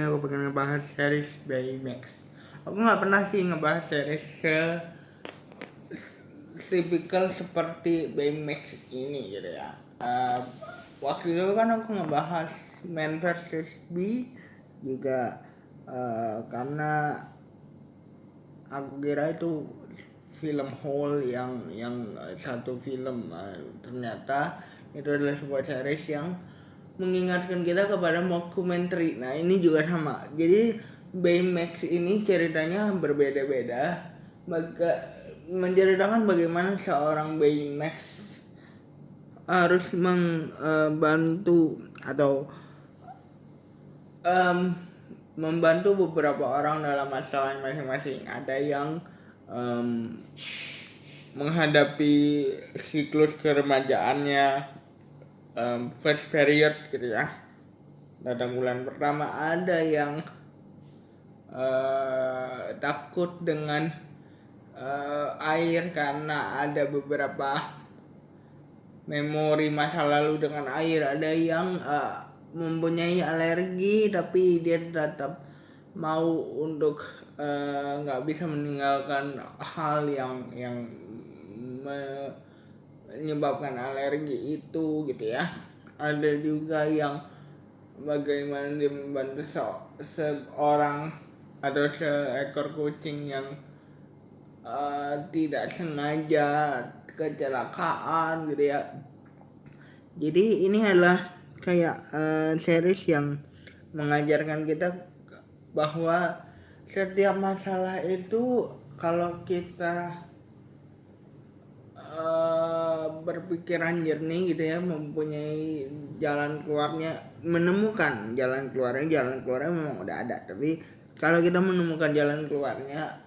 aku pengen ngebahas series Baymax. Aku nggak pernah sih ngebahas series tipikal seperti Baymax ini gitu ya. Waktu itu kan aku ngebahas Man vs B juga karena aku kira itu film whole yang satu film, ternyata itu adalah sebuah series yang mengingatkan kita kepada mockumentary. Nah ini juga sama. Jadi Baymax ini ceritanya berbeda-beda, menceritakan bagaimana seorang Baymax harus membantu atau membantu beberapa orang dalam masalah masing-masing. Ada yang menghadapi siklus keremajaannya, first period gitu ya, datang bulan pertama. Ada yang takut dengan air karena ada beberapa memori masa lalu dengan air. Ada yang mempunyai alergi tapi dia tetap mau untuk nggak bisa meninggalkan hal yang menyebabkan alergi itu gitu ya. Ada juga yang bagaimana dia membantu seorang atau seekor kucing yang tidak sengaja kecelakaan gitu ya. Jadi ini adalah kayak series yang mengajarkan kita bahwa setiap masalah itu kalau kita berpikiran jernih gitu ya, mempunyai jalan keluarnya, menemukan jalan keluarnya memang udah ada. Tapi kalau kita menemukan jalan keluarnya,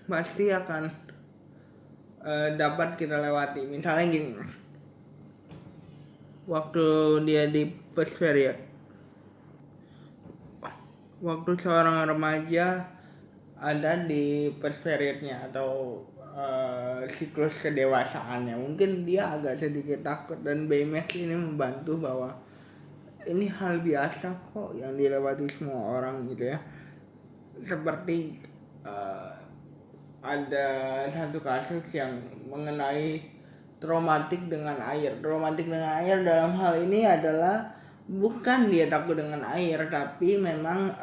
pasti akan dapat kita lewati. Misalnya gini, waktu dia di first period, waktu seorang remaja ada di first periodnya atau siklus kedewasaannya, mungkin dia agak sedikit takut, dan Baymax ini membantu bahwa ini hal biasa kok yang dilewati semua orang gitu ya. Seperti ada satu kasus yang mengenai traumatik dengan air. Traumatik dengan air dalam hal ini adalah bukan dia takut dengan air, tapi memang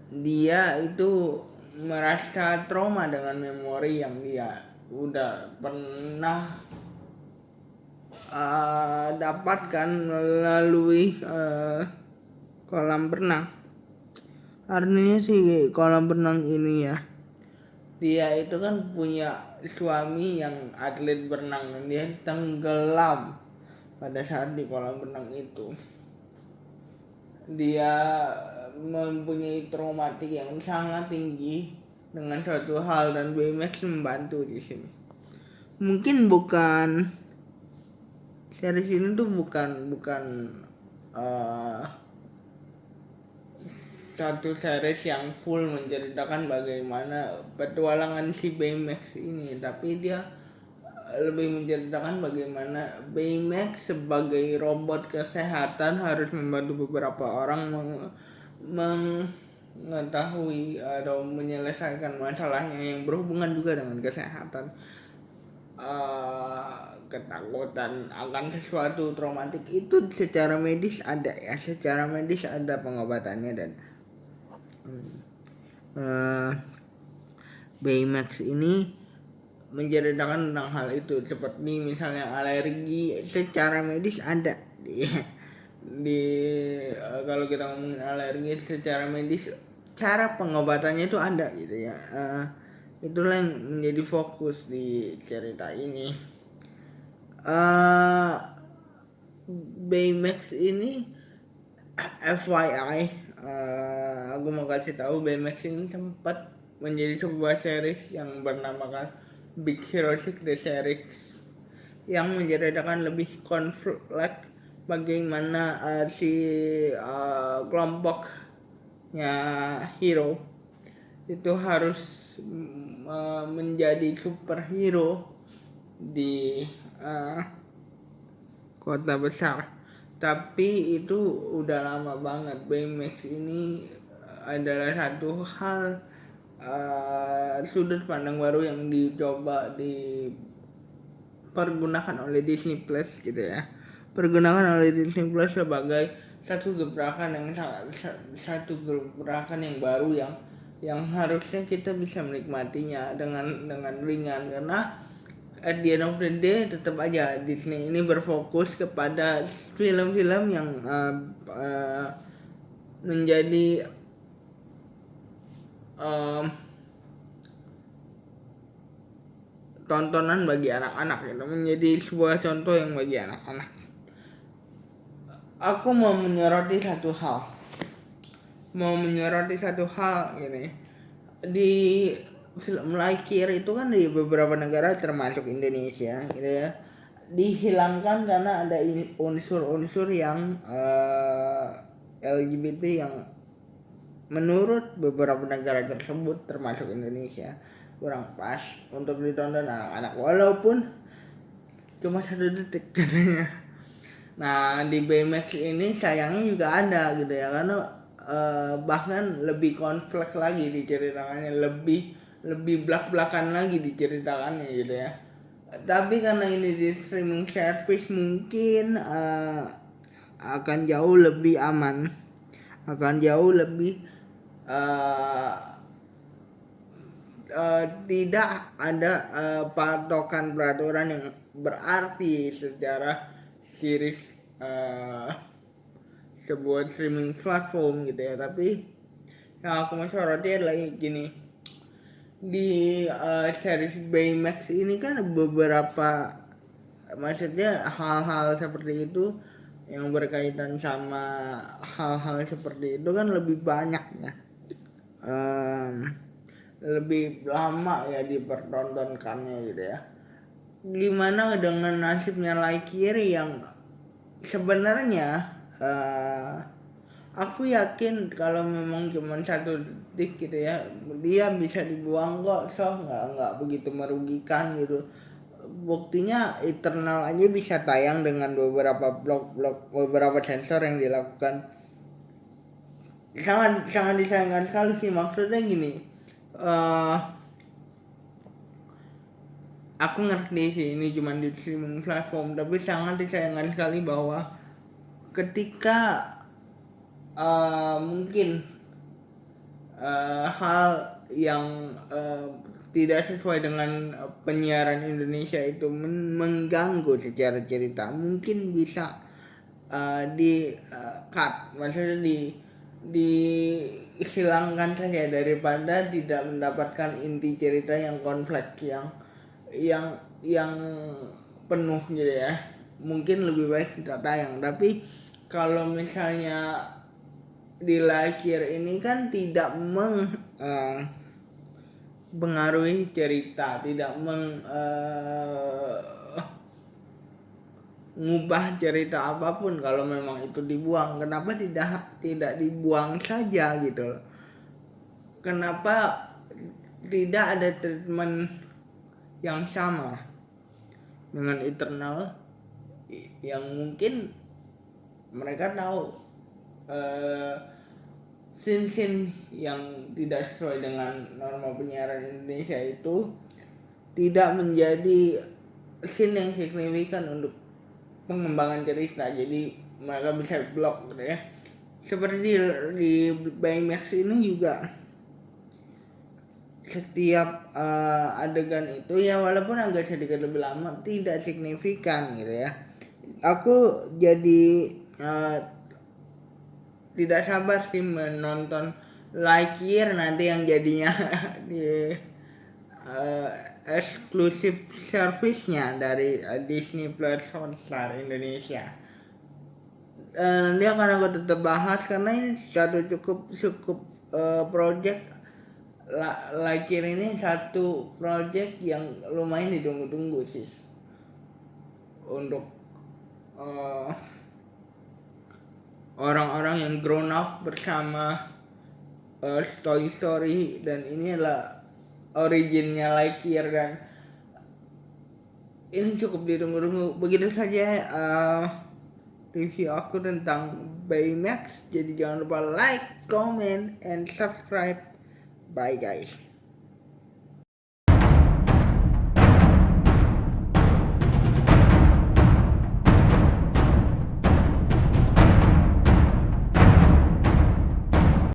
dia itu merasa trauma dengan memori yang dia udah pernah dapatkan melalui kolam renang. Artinya sih kolam renang ini ya, dia itu kan punya suami yang atlet berenang dan dia tenggelam pada saat di kolam renang itu. Dia mempunyai traumatik yang sangat tinggi dengan suatu hal, dan Baymax membantu di sini. Mungkin bukan series ini tuh bukan satu series yang full menceritakan bagaimana petualangan si Baymax ini, tapi dia lebih menceritakan bagaimana Baymax sebagai robot kesehatan harus membantu beberapa orang mengetahui atau menyelesaikan masalahnya yang berhubungan juga dengan kesehatan. Ketakutan akan sesuatu traumatik itu secara medis ada ya, secara medis ada pengobatannya, dan Baymax ini menceritakan tentang hal itu. Seperti misalnya alergi, secara medis ada kalau kita ngomongin alergi secara medis, cara pengobatannya itu ada gitu ya. Itulah yang menjadi fokus di cerita ini. Baymax ini FYI, aku mau kasih tahu, Baymax ini sempat menjadi sebuah series yang bernamakan Big Hero 6 The Series, yang menceritakan lebih konflik bagaimana si kelompoknya hero itu harus menjadi superhero di kota besar. Tapi itu udah lama banget. BMX ini adalah satu hal sudut pandang baru yang dicoba dipergunakan oleh Disney Plus gitu ya. Pergunakan oleh Disney Plus sebagai satu gebrakan yang baru yang harusnya kita bisa menikmatinya dengan ringan, karena at the end of the day tetap aja Disney ini berfokus kepada film-film yang menjadi tontonan bagi anak-anak gitu, menjadi sebuah contoh yang bagi anak-anak. Aku mau menyoroti satu hal gini. Di film Lightyear itu kan di beberapa negara termasuk Indonesia gitu ya, dihilangkan karena ada unsur-unsur yang LGBT yang menurut beberapa negara tersebut termasuk Indonesia kurang pas untuk ditonton anak-anak, walaupun cuma 1 detik katanya. Nah di BMX ini sayangnya juga ada gitu ya, karena bahkan lebih kompleks lagi diceritakannya, lebih belak-belakan lagi diceritakannya gitu ya. Tapi karena ini di streaming service mungkin akan jauh lebih aman, akan jauh lebih tidak ada patokan peraturan yang berarti secara series sebuah streaming platform gitu ya. Tapi yang aku mau soroti adalah gini, di series Baymax ini kan beberapa, maksudnya hal-hal seperti itu yang berkaitan sama hal-hal seperti itu kan lebih banyak ya, lebih lama ya dipertontonkannya gitu ya. Gimana dengan nasibnya Lightyear yang sebenarnya aku yakin kalau memang cuma 1 detik gitu ya, dia bisa dibuang kok, nggak begitu merugikan gitu. Buktinya Eternal aja bisa tayang dengan beberapa beberapa sensor yang dilakukan. Sangat disayangkan sekali sih, maksudnya gini, aku ngerti sih ini cuma di streaming platform, tapi sangat disayangkan sekali bahwa ketika mungkin hal yang tidak sesuai dengan penyiaran Indonesia itu mengganggu secara cerita, mungkin bisa di cut, maksudnya dihilangkan saja daripada tidak mendapatkan inti cerita yang kompleks, yang penuh gitu ya. Mungkin lebih baik tidak tayang. Tapi kalau misalnya di Lightyear ini kan tidak mempengaruhi cerita, tidak mengubah cerita apapun. Kalau memang itu dibuang, kenapa tidak dibuang saja gitu loh? Kenapa tidak ada treatment yang sama dengan Eternal yang mungkin mereka tahu scene yang tidak sesuai dengan norma penyiaran Indonesia itu tidak menjadi scene yang signifikan untuk pengembangan cerita, jadi mereka bisa blok gitu ya. Seperti di Baymax ini juga setiap adegan itu ya walaupun agak sedikit lebih lama tidak signifikan gitu ya. Aku jadi tidak sabar sih menonton Lightyear nanti yang jadinya di eksklusif service-nya dari Disney Plus Hotstar Indonesia. Nanti akan aku tetap bahas karena ini satu cukup project. Lightyear ini satu project yang lumayan ditunggu-tunggu sih untuk orang-orang yang grown up bersama Toy Story, dan ini adalah originnya Lightyear, dan ini cukup ditunggu-tunggu. Begitu saja review aku tentang Baymax. Jadi jangan lupa like, comment, and subscribe. Bye guys.